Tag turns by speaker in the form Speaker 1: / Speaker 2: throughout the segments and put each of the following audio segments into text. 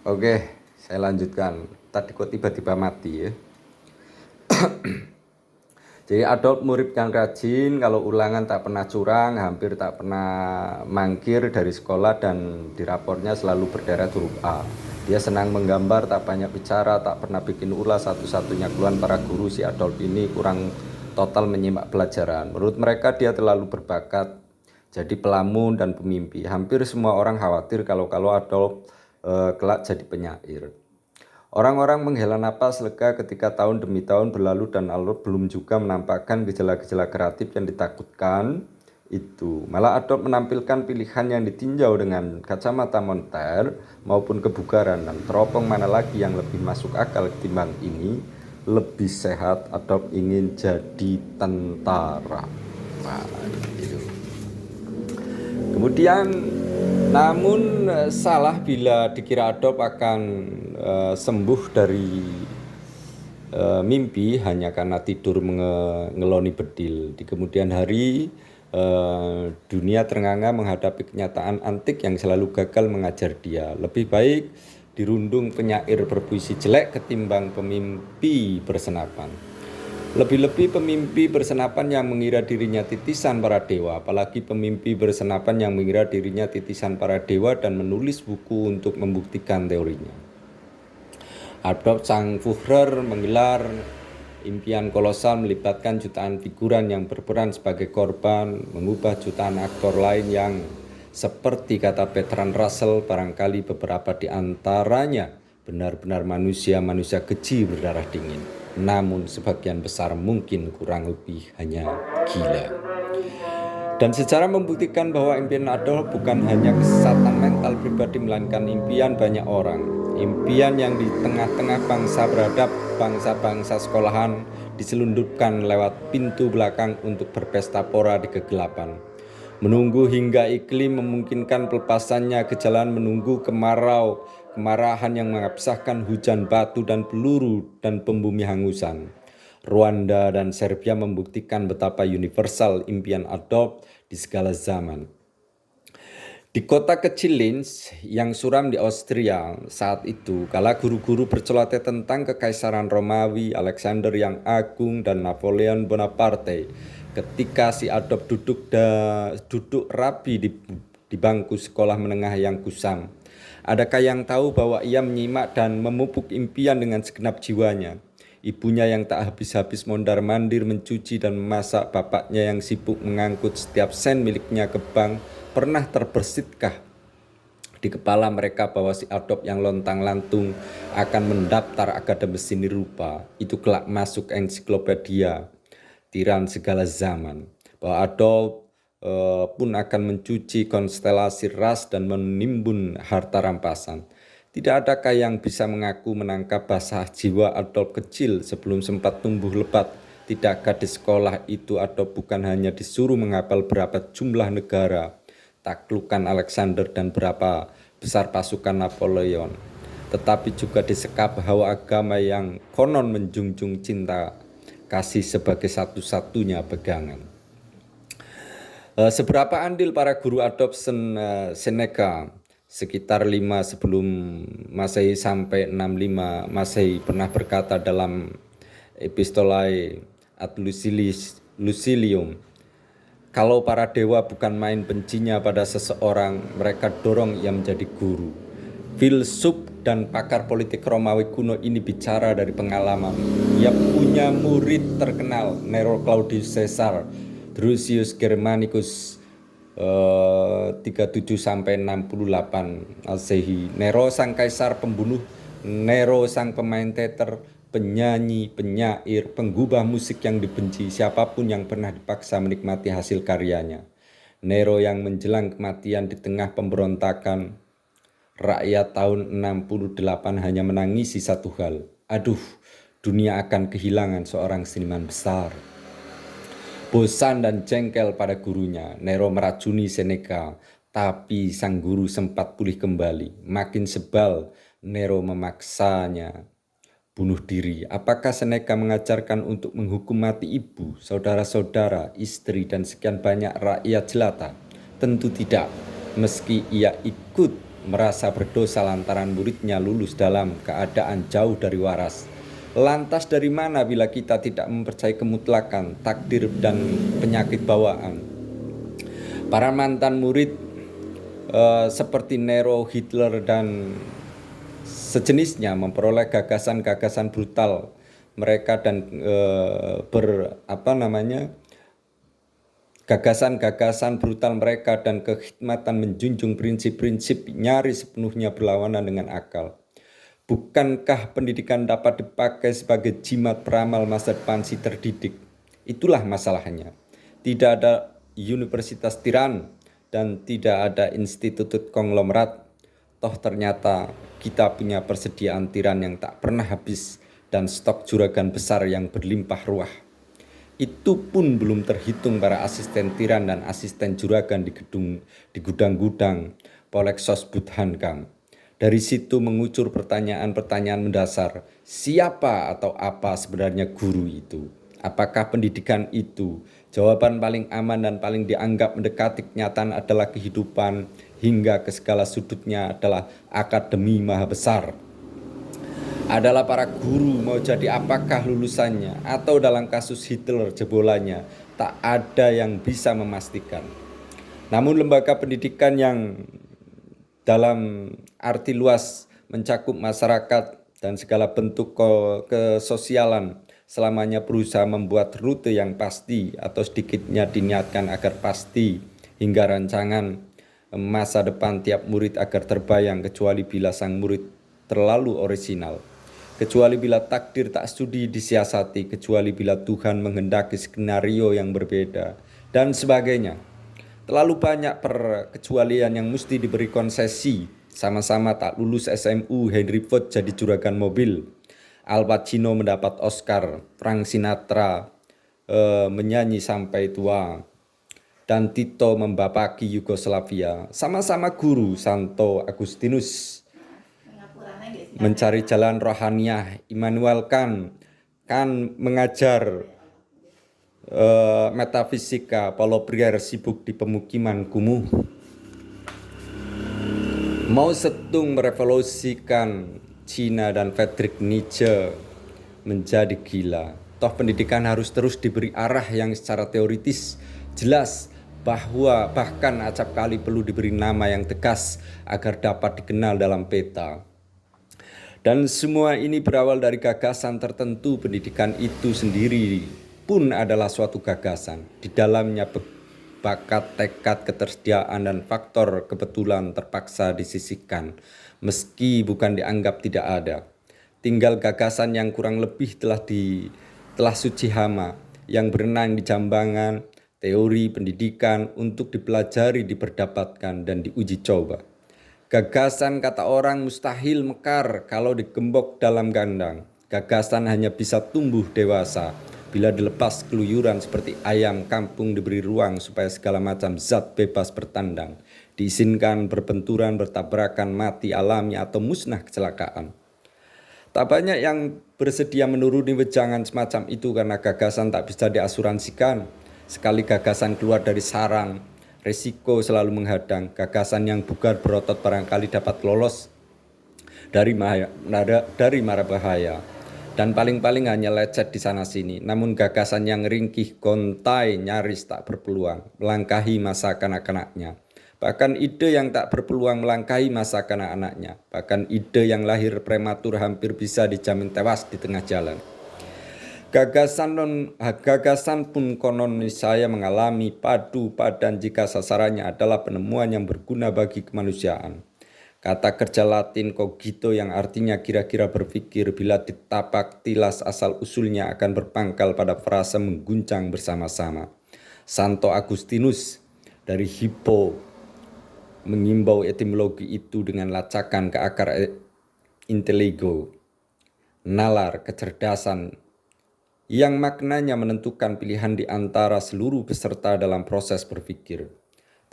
Speaker 1: Oke, saya lanjutkan. Tadi kok tiba-tiba mati ya. Jadi Adolf murid yang rajin, kalau ulangan tak pernah curang, hampir tak pernah mangkir dari sekolah dan di raportnya selalu berderet huruf A. Dia senang menggambar, tak banyak bicara, tak pernah bikin ulas. Satu-satunya keluhan para guru, si Adolf ini kurang total menyimak pelajaran. Menurut mereka dia terlalu berbakat jadi pelamun dan pemimpi. Hampir semua orang khawatir kalau Adolf kelak jadi penyair. Orang-orang menghela napas lega ketika tahun demi tahun berlalu dan Adolf belum juga menampakkan gejala-gejala kreatif yang ditakutkan itu. Malah Adolf menampilkan pilihan yang ditinjau dengan kacamata monter maupun kebugaran, dan teropong mana lagi yang lebih masuk akal ketimbang ini. Lebih sehat, Adolf ingin jadi tentara. Nah, itu. Kemudian namun salah bila dikira Adolf akan sembuh dari mimpi hanya karena tidur mengeloni bedil. Di kemudian hari dunia ternganga menghadapi kenyataan antik yang selalu gagal mengajar dia. Lebih baik dirundung penyair berpuisi jelek ketimbang pemimpi bersenapan. Lebih-lebih pemimpi bersenapan yang mengira dirinya titisan para dewa, apalagi pemimpi bersenapan yang mengira dirinya titisan para dewa dan menulis buku untuk membuktikan teorinya. Adolf sang Führer menggelar impian kolosal melibatkan jutaan figuran yang berperan sebagai korban, mengubah jutaan aktor lain yang seperti kata Bertrand Russell, barangkali beberapa di antaranya benar-benar manusia-manusia keji berdarah dingin. Namun sebagian besar mungkin kurang lebih hanya gila. Dan sejarah membuktikan bahwa impian Adolf bukan hanya kesesatan mental pribadi, melainkan impian banyak orang. Impian yang di tengah-tengah bangsa beradab, bangsa-bangsa sekolahan diselundupkan lewat pintu belakang untuk berpesta pora di kegelapan. Menunggu hingga iklim memungkinkan pelepasannya ke jalan, menunggu kemarahan yang mengabsahkan hujan batu dan peluru dan pembumi hangusan. Rwanda dan Serbia membuktikan betapa universal impian Adolf di segala zaman. Di kota kecil Linz yang suram di Austria saat itu, kala guru-guru berceloteh tentang kekaisaran Romawi, Alexander yang Agung, dan Napoleon Bonaparte, ketika si Adolf duduk rapi di bangku sekolah menengah yang kusam, adakah yang tahu bahwa ia menyimak dan memupuk impian dengan segenap jiwanya? Ibunya yang tak habis-habis mondar-mandir mencuci dan memasak, bapaknya yang sibuk mengangkut setiap sen miliknya ke bank, pernah terbersitkah di kepala mereka bahwa si Adolf yang lontang-lantung akan mendaftar akademi seni rupa itu kelak masuk ensiklopedia tiran segala zaman, bahwa Adolf pun akan mencuci konstelasi ras dan menimbun harta rampasan? Tidak adakah yang bisa mengaku menangkap basah jiwa Adolf kecil sebelum sempat tumbuh lebat? Tidakkah di sekolah itu Adolf bukan hanya disuruh menghafal berapa jumlah negara, taklukan Alexander dan berapa besar pasukan Napoleon, tetapi juga disekap hawa agama yang konon menjunjung cinta kasih sebagai satu-satunya pegangan. Seberapa andil para guru Adolf Seneca sekitar 5 sebelum Masehi sampai 65 Masehi pernah berkata dalam Epistolae ad Lucilium, kalau para dewa bukan main bencinya pada seseorang, mereka dorong ia menjadi guru. Filsuf dan pakar politik Romawi kuno ini bicara dari pengalaman. Ia punya murid terkenal, Nero Claudius Caesar, Drusius Germanicus 37 sampai 68 Masehi. Nero sang kaisar pembunuh, Nero sang pemain teater, penyanyi, penyair, penggubah musik yang dibenci siapapun yang pernah dipaksa menikmati hasil karyanya. Nero yang menjelang kematian di tengah pemberontakan rakyat tahun 68 hanya menangisi satu hal. Aduh, dunia akan kehilangan seorang seniman besar. Bosan dan jengkel pada gurunya, Nero meracuni Seneca, tapi sang guru sempat pulih kembali. Makin sebal, Nero memaksanya bunuh diri. Apakah Seneca mengajarkan untuk menghukum mati ibu, saudara-saudara, istri, dan sekian banyak rakyat jelata? Tentu tidak. Meski ia ikut merasa berdosa lantaran muridnya lulus dalam keadaan jauh dari waras. Lantas dari mana bila kita tidak mempercayai kemutlakan, takdir dan penyakit bawaan? Para mantan murid seperti Nero, Hitler dan sejenisnya memperoleh gagasan-gagasan brutal mereka dan gagasan-gagasan brutal mereka dan kekhidmatan menjunjung prinsip-prinsip nyaris sepenuhnya berlawanan dengan akal. Bukankah pendidikan dapat dipakai sebagai jimat peramal masa depan si terdidik? Itulah masalahnya. Tidak ada universitas tiran dan tidak ada institut konglomerat. Toh ternyata kita punya persediaan tiran yang tak pernah habis dan stok juragan besar yang berlimpah ruah. Itu pun belum terhitung para asisten tiran dan asisten juragan di gudang-gudang Poleksos Budhankam. Dari situ mengucur pertanyaan-pertanyaan mendasar, siapa atau apa sebenarnya guru itu? Apakah pendidikan itu? Jawaban paling aman dan paling dianggap mendekati kenyataan adalah kehidupan, hingga ke segala sudutnya adalah akademi maha besar. Adalah para guru, mau jadi apakah lulusannya, atau dalam kasus Hitler jebolannya, tak ada yang bisa memastikan. Namun lembaga pendidikan yang dalam arti luas mencakup masyarakat dan segala bentuk kesosialan selamanya berusaha membuat rute yang pasti atau sedikitnya diniatkan agar pasti hingga rancangan masa depan tiap murid agar terbayang, kecuali bila sang murid terlalu orisinal, kecuali bila takdir tak studi disiasati, kecuali bila Tuhan menghendaki skenario yang berbeda, dan sebagainya. Terlalu banyak perkecualian yang mesti diberi konsesi. Sama-sama tak lulus SMU, Henry Ford jadi juragan mobil, Al Pacino mendapat Oscar, Frank Sinatra menyanyi sampai tua, dan Tito membapaki Yugoslavia. Sama-sama guru, Santo Agustinus mencari jalan rohaniah, Immanuel Kant mengajar metafisika, Paulo Freire sibuk di pemukiman kumuh. Mao Zedong merevolusikan Cina dan Friedrich Nietzsche menjadi gila. Toh pendidikan harus terus diberi arah yang secara teoritis jelas, bahwa bahkan acap kali perlu diberi nama yang tegas agar dapat dikenal dalam peta. Dan semua ini berawal dari gagasan tertentu. Pendidikan itu sendiri pun adalah suatu gagasan. Di dalamnya bakat, tekad, ketersediaan, dan faktor kebetulan terpaksa disisihkan, meski bukan dianggap tidak ada. Tinggal gagasan yang kurang lebih telah suci hama, yang berenang di jambangan teori pendidikan untuk dipelajari, diperdapatkan, dan diuji coba. Gagasan kata orang mustahil mekar kalau digembok dalam kandang. Gagasan hanya bisa tumbuh dewasa bila dilepas keluyuran seperti ayam kampung, diberi ruang supaya segala macam zat bebas bertandang, diizinkan berbenturan, bertabrakan, mati alami atau musnah kecelakaan. Tak banyak yang bersedia menuruni wejangan semacam itu karena gagasan tak bisa diasuransikan. Sekali gagasan keluar dari sarang, resiko selalu menghadang. Gagasan yang bugar berotot barangkali dapat lolos dari mara bahaya, dan paling-paling hanya lecet di sana-sini. Namun gagasan yang ringkih gontai nyaris tak berpeluang melangkahi masa kanak-kanaknya. Bahkan ide yang tak berpeluang melangkahi masa kanak-kanaknya. Bahkan ide yang lahir prematur hampir bisa dijamin tewas di tengah jalan. Gagasan pun konon saya mengalami padu padan jika sasarannya adalah penemuan yang berguna bagi kemanusiaan. Kata kerja Latin cogito yang artinya kira-kira berpikir, bila ditapak tilas asal-usulnya akan berpangkal pada frase mengguncang bersama-sama. Santo Agustinus dari Hippo mengimbau etimologi itu dengan lacakan ke akar intelligo, nalar, kecerdasan, yang maknanya menentukan pilihan di antara seluruh peserta dalam proses berpikir,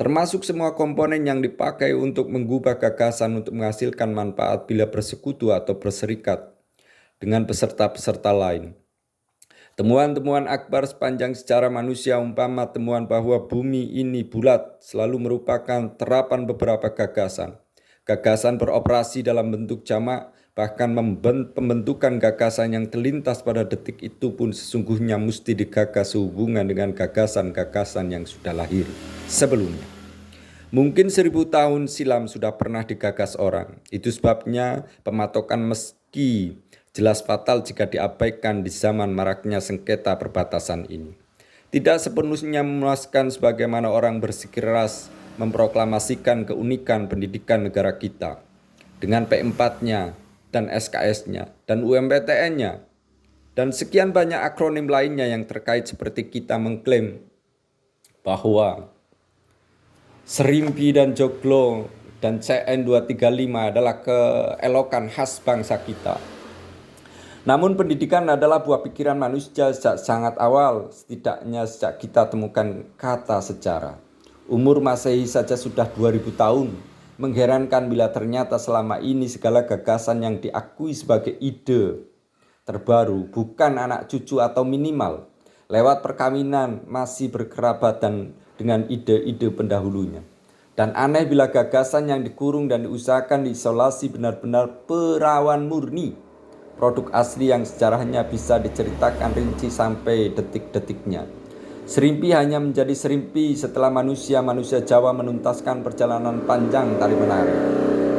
Speaker 1: termasuk semua komponen yang dipakai untuk mengubah gagasan untuk menghasilkan manfaat bila bersekutu atau berserikat dengan peserta-peserta lain. Temuan-temuan akbar sepanjang sejarah manusia, umpama temuan bahwa bumi ini bulat, selalu merupakan terapan beberapa gagasan. Gagasan beroperasi dalam bentuk jamak, bahkan pembentukan gagasan yang terlintas pada detik itu pun sesungguhnya mesti digagas sehubungan dengan gagasan-gagasan yang sudah lahir sebelumnya. Mungkin 1000 tahun silam sudah pernah digagas orang. Itu sebabnya pematokan meski jelas fatal jika diabaikan di zaman maraknya sengketa perbatasan ini. Tidak sepenuhnya memuaskan sebagaimana orang bersikeras memproklamasikan keunikan pendidikan negara kita dengan P4-nya dan SKS-nya dan UMPTN-nya dan sekian banyak akronim lainnya yang terkait seperti kita mengklaim bahwa Serimpi dan Joglo dan CN235 adalah keelokan khas bangsa kita. Namun pendidikan adalah buah pikiran manusia sejak sangat awal, setidaknya sejak kita temukan kata sejarah. Umur Masehi saja sudah 2000 tahun. Mengherankan bila ternyata selama ini segala gagasan yang diakui sebagai ide terbaru bukan anak cucu atau minimal lewat perkawinan masih berkerabatan dengan ide-ide pendahulunya. Dan aneh bila gagasan yang dikurung dan diusahakan diisolasi benar-benar perawan murni, produk asli yang sejarahnya bisa diceritakan rinci sampai detik-detiknya. Serimpi hanya menjadi serimpi setelah manusia Jawa menuntaskan perjalanan panjang tari menari.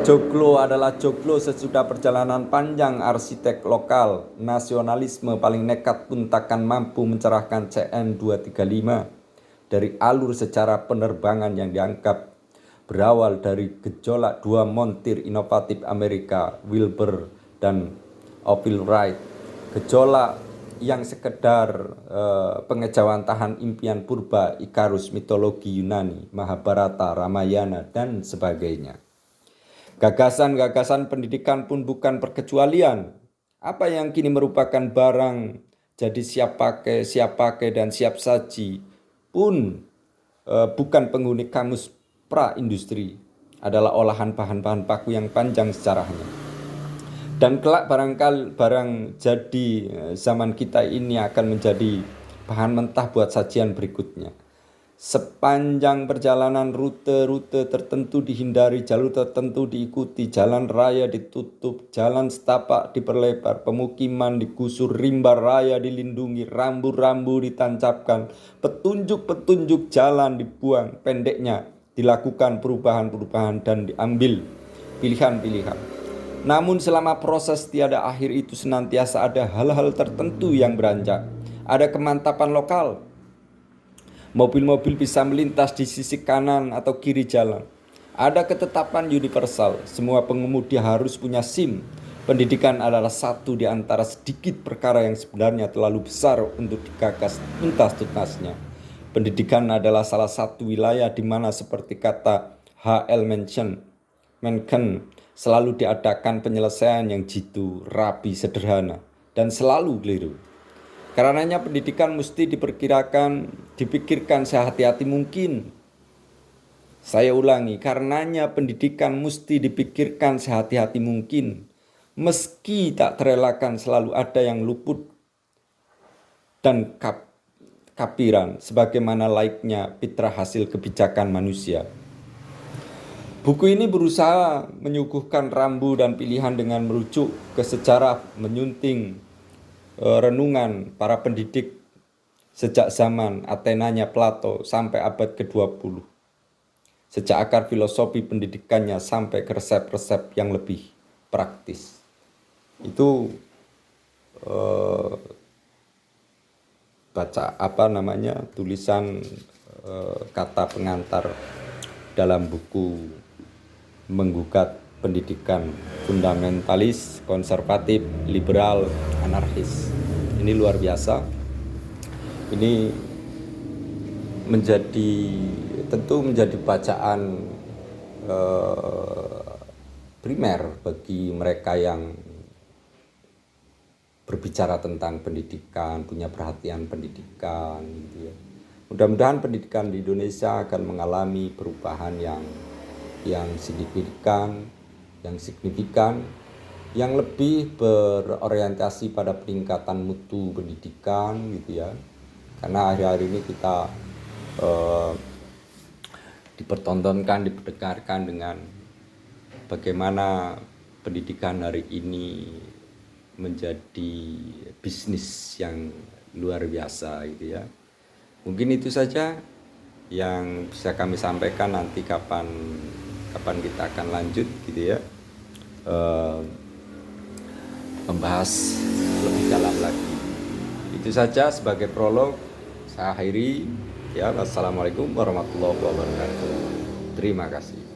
Speaker 1: Joglo adalah joglo sesudah perjalanan panjang arsitek lokal. Nasionalisme paling nekat pun takkan mampu mencerahkan CN235 dari alur sejarah penerbangan yang dianggap berawal dari gejolak dua montir inovatif Amerika, Wilbur dan Orville Wright. Gejolak yang sekedar pengejawantahan impian purba, Ikarus, mitologi Yunani, Mahabharata, Ramayana, dan sebagainya. Gagasan-gagasan pendidikan pun bukan perkecualian. Apa yang kini merupakan barang jadi siap pakai dan siap saji pun bukan penghuni kamus pra-industri, adalah olahan bahan-bahan baku yang panjang sejarahnya. Dan kelak barang jadi zaman kita ini akan menjadi bahan mentah buat sajian berikutnya. Sepanjang perjalanan rute-rute tertentu dihindari, jalur tertentu diikuti, jalan raya ditutup, jalan setapak diperlebar, pemukiman digusur, rimba raya dilindungi, rambu-rambu ditancapkan, petunjuk-petunjuk jalan dibuang, pendeknya dilakukan perubahan-perubahan dan diambil pilihan-pilihan. Namun selama proses tiada akhir itu senantiasa ada hal-hal tertentu yang beranjak. Ada kemantapan lokal. Mobil-mobil bisa melintas di sisi kanan atau kiri jalan. Ada ketetapan universal, semua pengemudi harus punya SIM. Pendidikan adalah satu di antara sedikit perkara yang sebenarnya terlalu besar untuk digagas tuntas-tuntasnya. Pendidikan adalah salah satu wilayah di mana seperti kata H.L. Mencken selalu diadakan penyelesaian yang jitu, rapi, sederhana, dan selalu keliru. Karenanya pendidikan mesti dipikirkan sehati-hati mungkin. Saya ulangi, karenanya pendidikan mesti dipikirkan sehati-hati mungkin. Meski tak terelakkan selalu ada yang luput dan kapiran sebagaimana laiknya fitrah hasil kebijakan manusia. Buku ini berusaha menyuguhkan rambu dan pilihan dengan merujuk ke sejarah, menyunting renungan para pendidik sejak zaman Athenanya Plato sampai abad ke-20. Sejak akar filosofi pendidikannya sampai ke resep-resep yang lebih praktis. Itu tulisan kata pengantar dalam buku Menggugat Pendidikan Fundamentalis, Konservatif, Liberal, Anarkis. Ini luar biasa. Ini tentu menjadi bacaan primer bagi mereka yang berbicara tentang pendidikan, punya perhatian pendidikan gitu ya. Mudah-mudahan pendidikan di Indonesia akan mengalami perubahan yang signifikan, yang lebih berorientasi pada peningkatan mutu pendidikan gitu ya. Karena akhir-akhir ini kita dipertontonkan, diperdengarkan dengan bagaimana pendidikan hari ini menjadi bisnis yang luar biasa gitu ya. Mungkin itu saja yang bisa kami sampaikan. Nanti kapan kita akan lanjut gitu ya, membahas lebih dalam lagi. Itu saja sebagai prolog. Saya akhiri ya. Wassalamualaikum warahmatullahi wabarakatuh. Terima kasih.